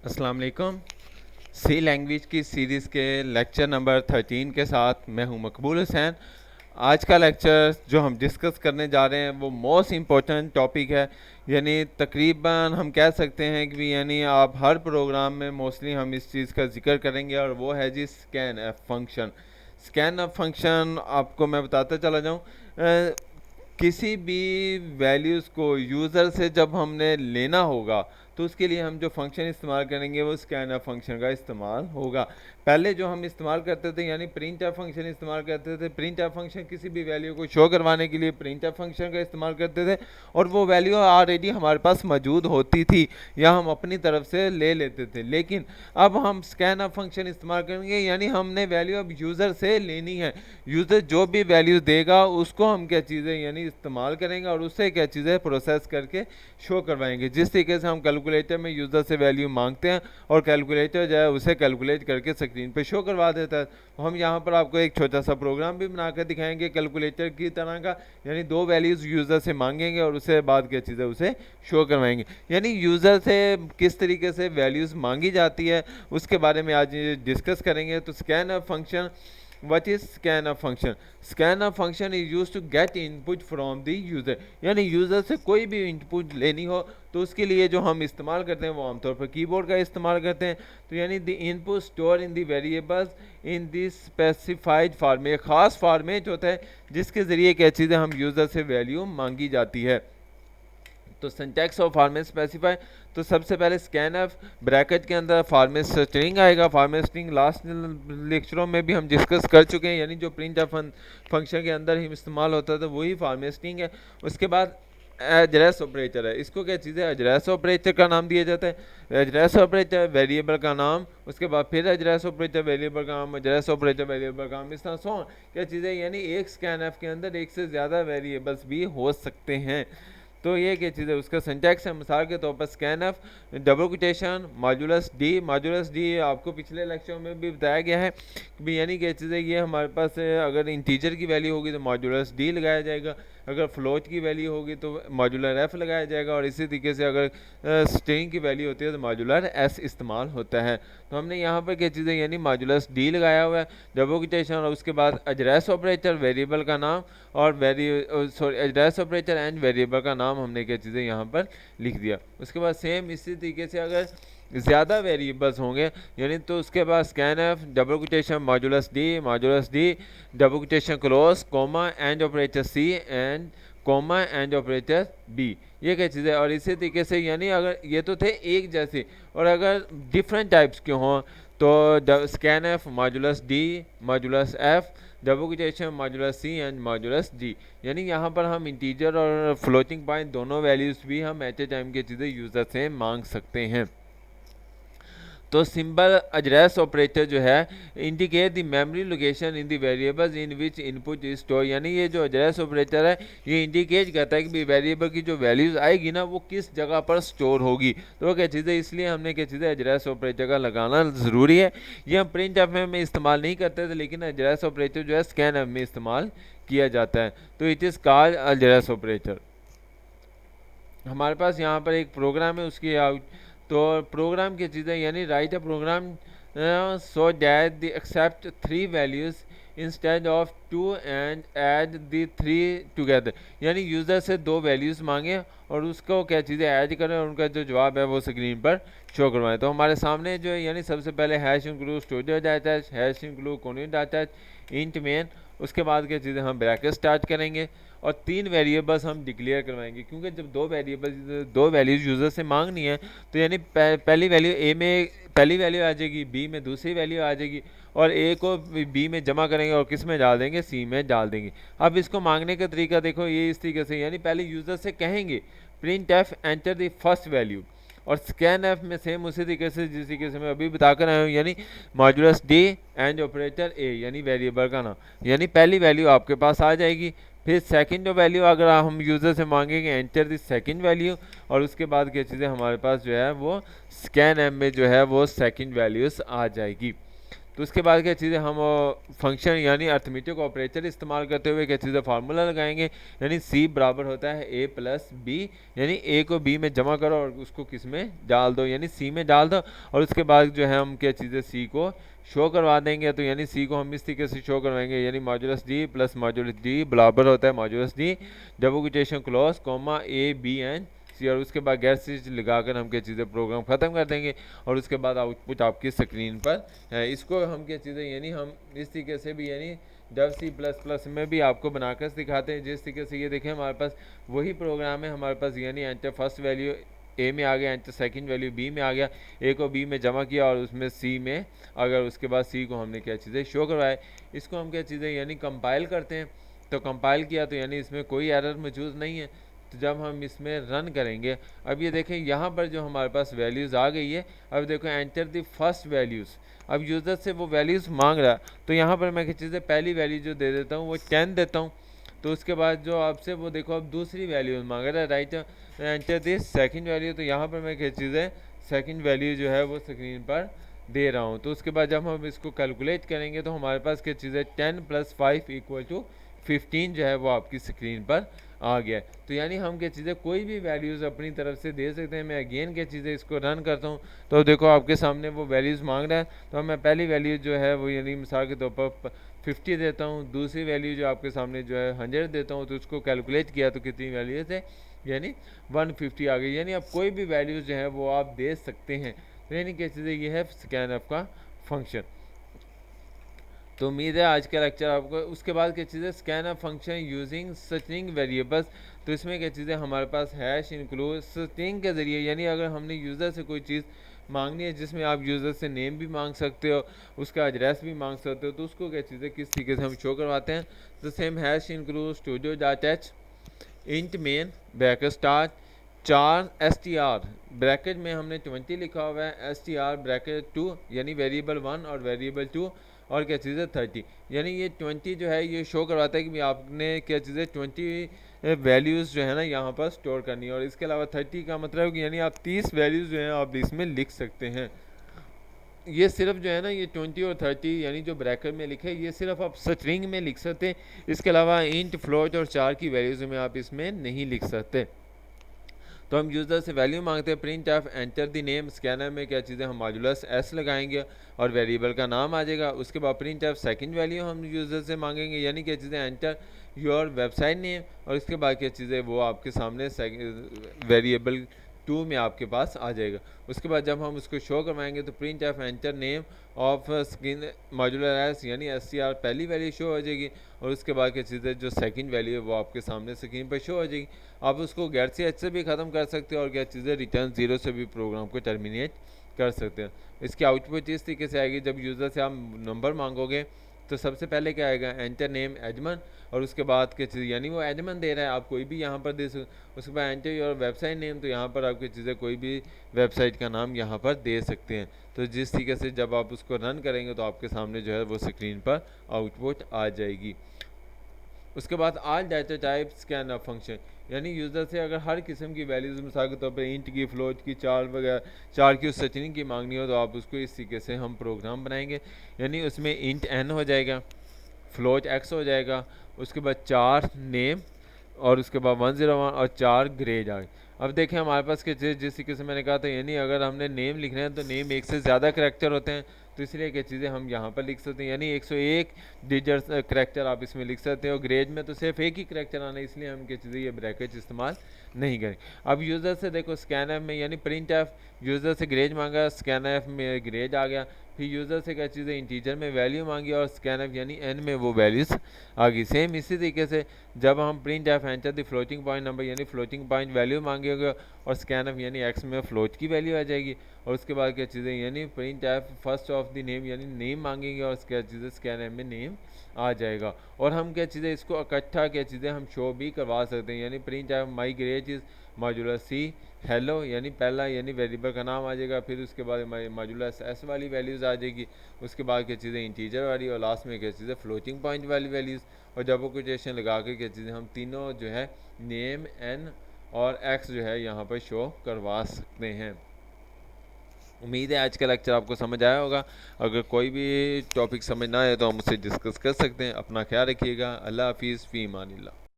अस्सलाम वालेकुम। सी लैंग्वेज की सीरीज़ के लेक्चर नंबर 13 के साथ मैं हूं मकबूल हुसैन। आज का लेक्चर जो हम डिस्कस करने जा रहे हैं वो मोस्ट इम्पोर्टेंट टॉपिक है, यानी तकरीबन हम कह सकते हैं कि यानी आप हर प्रोग्राम में मोस्टली हम इस चीज़ का जिक्र करेंगे, और वो है जी scan F function. Scan F function आपको मैं बताता चला जाऊँ, किसी भी वैल्यूज़ को यूज़र से जब हमने लेना होगा तो उसके लिए हम जो फंक्शन इस्तेमाल करेंगे वो स्कैन एफ फंक्शन का इस्तेमाल होगा। पहले जो हम इस्तेमाल करते थे यानी प्रिंट एफ फंक्शन इस्तेमाल करते थे। प्रिंट एफ फंक्शन किसी भी वैल्यू को शो करवाने के लिए प्रिंट एफ फंक्शन का इस्तेमाल करते थे, और वो वैल्यू ऑलरेडी हमारे पास मौजूद होती थी या हम अपनी तरफ से ले लेते थे। लेकिन अब हम स्कैन एफ फंक्शन इस्तेमाल करेंगे, यानी हमने वैल्यू अब यूज़र से लेनी है। यूज़र जो भी वैल्यू देगा उसको हम क्या चीज़ें यानी इस्तेमाल करेंगे और उससे क्या चीज़ें प्रोसेस करके शो करवाएंगे। जिस तरीके से हम कैलकुलेटर में यूज़र से वैल्यू मांगते हैं और कैलकुलेटर जो है उसे कैलकुलेट करके स्क्रीन पे शो करवा देता है, तो हम यहाँ पर आपको एक छोटा सा प्रोग्राम भी बनाकर दिखाएंगे कैलकुलेटर की तरह का। यानी दो वैल्यूज़ यूज़र से मांगेंगे और उससे बाद क्या चीज़ें उसे शो करवाएंगे। यानी यूज़र से किस तरीके से वैल्यूज़ मांगी जाती है उसके बारे में आज डिस्कस करेंगे। तो scan a function, what is scanf function? Scanf function is used to get input from the user, यानी यूज़र से कोई भी इनपुट लेनी हो तो उसके लिए जो हम इस्तेमाल करते हैं वो आमतौर पर कीबोर्ड का इस्तेमाल करते हैं। तो यानी the input store in the variables in this specified format, ख़ास फॉर्मेट होता है जिसके ज़रिए क्या चीज़ें हम यूज़र से वैल्यू मांगी जाती है। तो सिंटैक्स और फॉर्मेट स्पेसिफाई, तो सबसे पहले स्कैन एफ ब्रैकेट के अंदर फॉर्मेट स्ट्रिंग आएगा। फॉर्मेट स्ट्रिंग लास्ट लेक्चरों में भी हम डिस्कस कर चुके हैं, यानी जो प्रिंट एफ फंक्शन के अंदर ही इस्तेमाल होता था वही फॉर्मेट स्ट्रिंग है। उसके बाद एड्रेस ऑपरेटर है, इसको क्या चीज़ है एड्रेस ऑपरेटर का नाम दिया जाता है। एड्रेस ऑपरेटर वेरिएबल का नाम, उसके बाद फिर एड्रेस ऑपरेटर वेरिएबल का नाम, एड्रेस ऑपरेटर वेरिएबल का नाम, इस तरह सो क्या चीज़ें, यानी एक स्कैन एफ के अंदर एक से ज़्यादा वेरिएबल्स भी हो सकते हैं। तो ये क्या चीज़ है उसका सिंटैक्स है। मिसाल के तौर पर scan f double quotation modulus D, modulus D आपको पिछले लेक्चर में भी बताया गया है कि यानी क्या चीज़ है, ये हमारे पास अगर इंटीजर की वैल्यू होगी तो मॉड्यूलस डी लगाया जाएगा, अगर फ्लोट की वैल्यू होगी तो मॉड्यूलर एफ लगाया जाएगा, और इसी तरीके से अगर स्ट्रिंग की वैल्यू होती है तो मॉड्यूलर एस इस्तेमाल होता है। तो हमने यहाँ पर क्या चीज़ें यानी मॉड्यूलस डी लगाया हुआ है, डबल कोटेशन, और उसके बाद एड्रेस ऑपरेटर वेरिएबल का नाम और एड्रेस ऑपरेटर एंड वेरिएबल का नाम हमने क्या चीज़ें यहाँ पर लिख दिया। उसके बाद सेम इसी तरीके से अगर ज़्यादा वेरिएबल्स होंगे यानी तो उसके बाद scan f double quotation modulus d double quotation close comma and operator c and comma and operator b, ये क्या चीज़ है। और इसी तरीके से यानी अगर ये तो थे एक जैसे, और अगर डिफरेंट टाइप्स के हों तो scan F modulus D modulus F double quotation modulus C and modulus G, यानी यहाँ पर हम इंटीजर और फ्लोटिंग पॉइंट दोनों वैल्यूज़ भी हम एट ए टाइम की चीज़ें यूज़र से मांग सकते हैं। तो सिंबल एड्रेस ऑपरेटर जो है indicate the memory location in the variables in which input is store, यानी ये जो एड्रेस ऑपरेटर है ये इंडिकेट करता है कि वेरिएबल की जो वैल्यूज़ आएगी ना वो किस जगह पर स्टोर होगी। तो वो क्या चीज़ है, इसलिए हमने क्या चीज़ है एड्रेस ऑपरेटर का लगाना ज़रूरी है। ये हम प्रिंट एफ में इस्तेमाल नहीं करते थे, लेकिन एड्रेस ऑपरेटर जो है स्कैन एफ में इस्तेमाल किया जाता है। तो it is called address operator. हमारे पास यहाँ पर एक प्रोग्राम है उसकी तो प्रोग्राम की चीज़ें यानी write a program so that the accept three values instead of two and add the three together, यानी यूज़र से दो वैल्यूज़ मांगे और उसको क्या चीज़ें ऐड करें और उनका जो जवाब है वो स्क्रीन पर शो करवाएं। तो हमारे सामने जो है यानी सबसे पहले hash include studio data, hash include continue data, int main, उसके बाद क्या चीज़ें हम ब्रैकेट स्टार्ट करेंगे और तीन वेरिएबल्स हम डिक्लेयर करवाएंगे, क्योंकि जब दो वैल्यूज़ यूज़र से मांगनी है तो यानी पहली वैल्यू ए में पहली वैल्यू आ जाएगी, बी में दूसरी वैल्यू आ जाएगी, और ए को बी में जमा करेंगे और किस में डाल देंगे, सी में डाल देंगे। अब इसको मांगने का तरीका देखो ये इस तरीके से, यानी पहले यूज़र से कहेंगे print F enter the first value, और स्कैन एफ में सेम उसी तरीके से जिस तरीके से मैं अभी बताकर आया हूँ, यानी मॉड्यूलस डी एंड ऑपरेटर ए, यानी वेरिएबल का नाम, यानी पहली वैल्यू आपके पास आ जाएगी। फिर सेकंड वैल्यू अगर हम यूज़र से मांगेंगे एंटर द सेकंड वैल्यू, और उसके बाद क्या चीज़ें हमारे पास जो है वो स्कैन एम में जो है वो सेकंड वैल्यूज़ आ जाएगी। तो उसके बाद क्या चीज़ें हम फंक्शन यानी अर्थमेटिक ऑपरेटर इस्तेमाल करते हुए क्या चीज़ें फार्मूला लगाएंगे, यानी सी बराबर होता है ए प्लस बी, यानी ए को बी में जमा करो और उसको किस में डाल दो, यानी सी में डाल दो, और उसके बाद जो है हम क्या चीज़ें सी को शो करवा देंगे। तो यानी सी को हम इस तरीके से शो करवाएंगे, यानी modulus d plus modulus d बराबर होता है modulus d double quotation close comma a b and c, और उसके बाद गैर स्विच लगाकर हम क्या चीज़ें प्रोग्राम ख़त्म कर देंगे, और उसके बाद आउटपुट आपकी स्क्रीन पर है। इसको हम क्या चीज़ें यानी हम इस तरीके से भी यानी जब सी प्लस प्लस में भी आपको बनाकर दिखाते हैं, जिस तरीके से ये देखें हमारे पास वही प्रोग्राम है हमारे पास, यानी एंटर फर्स्ट वैल्यू ए में आ गया, एंटर सेकंड वैल्यू बी में आ गया, ए को बी में जमा किया और उसमें सी में, अगर उसके बाद सी को हमने क्या चीज़ें शो करवाए। इसको हम क्या चीज़ें यानी कंपाइल करते हैं, तो कंपाइल किया तो यानी इसमें कोई एरर मौजूद नहीं है। तो जब हम इसमें रन करेंगे, अब ये देखें यहाँ पर जो हमारे पास वैल्यूज़ आ गई है, अब देखो एंटर द फर्स्ट वैल्यूज़, अब यूज़र से वो वैल्यूज़ मांग रहा है, तो यहाँ पर मैं क्या चीज़ें पहली वैल्यू जो दे देता हूँ वो 10 देता हूँ। तो उसके बाद जो आपसे वो देखो अब दूसरी वैल्यू मांग रहा है, right enter this second value, तो यहाँ पर मैं क्या चीज़ें सेकंड वैल्यू जो है वो स्क्रीन पर दे रहा हूँ। तो उसके बाद जब हम इसको कैलकुलेट करेंगे तो हमारे पास क्या चीज़ है 10 + 5 = 15 जो है वो आपकी स्क्रीन पर आ गया। तो यानी हम क्या चीज़ें कोई भी वैल्यूज़ अपनी तरफ से दे सकते हैं। मैं अगेन क्या चीज़ें इसको रन करता हूँ, तो देखो आपके सामने वो वैल्यूज़ मांग रहा है। तो मैं पहली वैल्यू जो है वो यानी मिसाल के तौर पर 50 देता हूँ, दूसरी वैल्यू जो आपके सामने जो है 100 देता हूँ, तो उसको कैलकुलेट किया तो कितनी वैल्यू थे, यानी 150 आ गई। यानी अब कोई भी वैल्यूज़ जो है वो आप दे सकते हैं। तो यानी क्या चीज़ें ये है स्कैनफ का फंक्शन। तो उम्मीद है आज का लेक्चर आपको। उसके बाद क्या चीज़ें scanf function using string variables, तो इसमें क्या चीज़ें हमारे पास हैश इंक्लूड स्ट्रिंग के ज़रिए, यानी अगर हमने यूज़र से कोई चीज़ मांगनी है जिसमें आप यूज़र से नेम भी मांग सकते हो, उसका एड्रेस भी मांग सकते हो, तो उसको क्या चीज़ें किस तरीके से हम शो करवाते हैं। तो same hash include studio dot H int main bracket start 4 STR bracket में हमने 20 लिखा हुआ है, STR ब्रैकेट 2 यानी वेरिएबल 1 और वेरिएबल 2, और क्या चीज़ है 30, यानी ये 20 जो है ये शो करवाता है कि आपने क्या चीज़ें 20 वैल्यूज़ जो है ना यहाँ पर स्टोर करनी है। और इसके अलावा 30 का मतलब कि यानी आप 30 वैल्यूज़ जो हैं आप इसमें लिख सकते हैं। ये सिर्फ जो है ना ये 20 और 30 यानी जो ब्रैकेट में लिखे ये सिर्फ आप स्ट्रिंग में लिख सकते हैं। इसके अलावा इंट फ्लोट और 4 की वैल्यूज़ में आप इसमें नहीं लिख सकते। तो हम यूज़र से वैल्यू मांगते हैं, print of enter the name, scanner में क्या चीज़ें हम मॉड्यूलस एस लगाएंगे और वेरिएबल का नाम आ जाएगा। उसके बाद प्रिंट ऑफ सेकंड वैल्यू हम यूज़र से मांगेंगे, यानी क्या चीज़ें एंटर योर वेबसाइट नेम, और इसके बाद क्या चीज़ें वो आपके सामने वेरिएबल 2 में आपके पास आ जाएगा। उसके बाद जब हम उसको शो करवाएंगे तो print of enter name of screen modular S, यानी STR पहली वैल्यू शो हो जाएगी, और उसके बाद क्या चीज़ें जो सेकंड वैल्यू है वो आपके सामने स्क्रीन पर शो हो जाएगी। आप उसको गैर सी एच से भी ख़त्म कर सकते हो और क्या चीज़ें रिटर्न 0 से भी प्रोग्राम को टर्मिनेट कर सकते हैं। इसकी आउटपुट इस तरीके से आएगी, जब यूज़र से आप नंबर मांगोगे तो सबसे पहले क्या आएगा एंटर नेम एडमन, और उसके बाद क्या चीज़ यानी वो एडमन दे रहा है, आप कोई भी यहाँ पर दे सकते। उसके बाद एंटर योर वेबसाइट नेम, तो यहाँ पर आपकी चीज़ें कोई भी वेबसाइट का नाम यहाँ पर दे सकते हैं। तो जिस तरीके से जब आप उसको रन करेंगे तो आपके सामने जो है वो स्क्रीन पर आउटपुट आ जाएगी। उसके बाद आल data type scan of function, यानी यूज़र से अगर हर किस्म की वैल्यूज़ मिसाल के तौर पर इंट की, फ्लोट की, 4 वगैरह 4 की उस स्ट्रिंग की मांगनी हो तो आप उसको इस तरीके से हम प्रोग्राम बनाएंगे। यानी उसमें इंट n हो जाएगा, फ्लोट x हो जाएगा, उसके बाद 4 नेम, और उसके बाद 101 और 4 ग्रेड आ गए। अब देखें हमारे पास के जिस तरीके से मैंने कहा था, यानी अगर हमने नेम लिखना है तो नेम एक से ज़्यादा करैक्टर होते हैं, तो इसलिए क्या चीज़ें हम यहाँ पर लिख सकते हैं, यानी 101 डिजिट करैक्टर आप इसमें लिख सकते हो। ग्रेड में तो सिर्फ एक ही करैक्टर आना है, इसलिए हम क्या चीज़ें ये ब्रैकेट इस्तेमाल नहीं करें। अब यूज़र से देखो स्कैनर में यानी प्रिंट एफ यूज़र से ग्रेड मांगा, स्कैनर में ग्रेड आ गया, फिर यूज़र से क्या चीज़ें इंटीजर में वैल्यू मांगी और स्कैनफ यानी n में वो वैल्यूज़ आ गई। सेम इसी तरीके से जब हम print F enter the floating point number यानी फ्लोटिंग पॉइंट वैल्यू मांगेगा और स्कैनफ यानी x में फ्लोट की वैल्यू आ जाएगी, और उसके बाद क्या चीज़ें यानी print F first of the name यानी नेम मांगेंगे और क्या चीज़ें स्कैनफ में नेम आ जाएगा। और हम क्या चीज़ें इसको इकट्ठा क्या चीज़ें हम शो भी करवा सकते हैं, यानी print f my grade is modulus c hello, यानी पहला यानी वेरिएबल का नाम आ जाएगा, फिर उसके बाद मॉड्यूलस एस वाली वैल्यूज़ आ जाएगी, उसके बाद क्या चीज़ें इंटीजर वाली, और लास्ट में क्या चीज़ें फ्लोटिंग पॉइंट वाली वैल्यूज़, और डबल कोटेशन लगा के क्या चीज़ें हम तीनों जो है नेम n और x जो है यहाँ पर शो करवा सकते हैं। उम्मीद है आज का लेक्चर आपको समझ आया होगा। अगर कोई भी टॉपिक समझ ना आए तो हम उससे डिस्कस कर सकते हैं। अपना ख्याल रखिएगा। अल्लाह हाफिज़, फ़ी अमानिल्लाह।